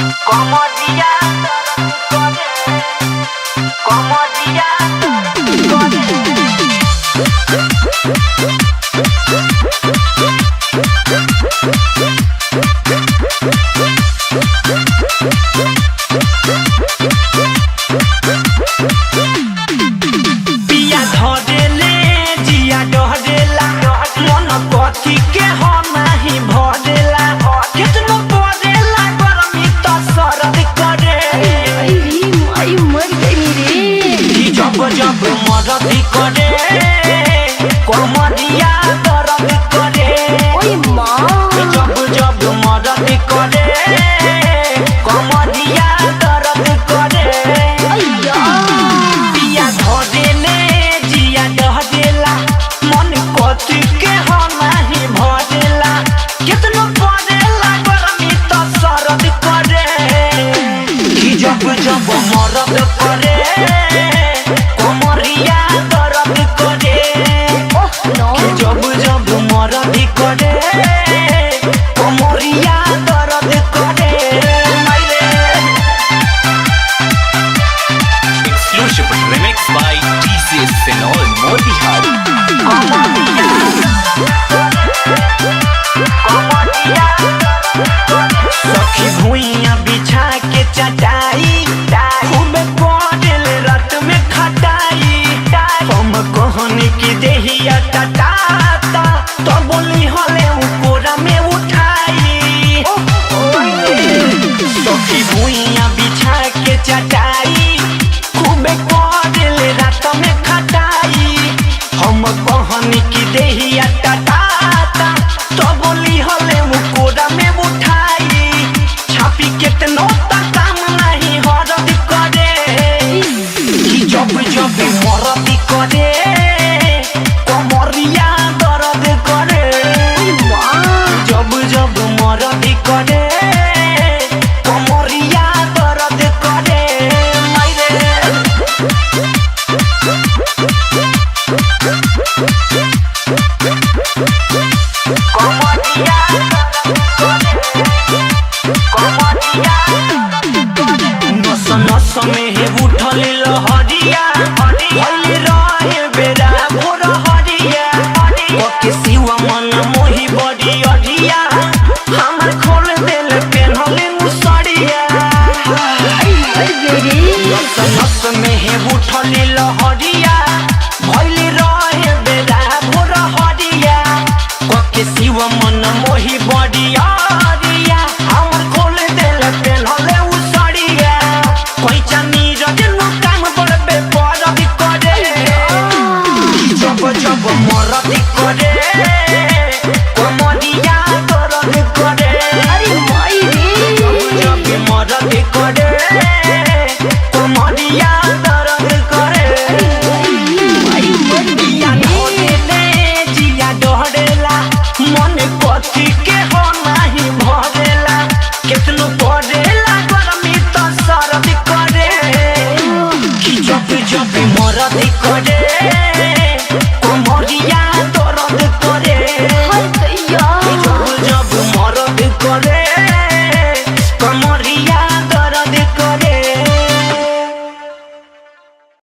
Comodia, comodia, पिया धरेले जिया डहरेला मन कथी के हो नाही भरेला कितनो परेला गरमी त सरद करे आई मर गई रे। जब जब मरद करे कमरिया दर्द करे ओए माँ जब जब मरद करे कमरिया दर्द करे अय्या पिया धरेले जिया डहरेला मन कथी के हो नाही भरेला कितनो परेला गरमी त सरद करे जब जब मरद करे कमरिया दर्द करे ओह नो जब जब मरद करे कमरिया दर्द करे मायरे Exclusive remix by TCS Senol Motihari. सखी भुइया बिछा के चटाई खूब पड़ल रात में खटाई हम कहनी की देहिया टटाता तो बोली हले कोरा में उठाई सखी भुइया बिछा के चटाई खूब पड़ल रात में खटाई हम कहनी की देहिया टटाता तो बोली हले कोरा में उठाई छापी केतनो तक काम नहीं हरद करे कि जब जब मरद करे कमरिया दर्द करे जब जब मरद करे कमरिया दर्द करे मायरे कमरिया कमरिया नस नस में है उठल लहरिया हली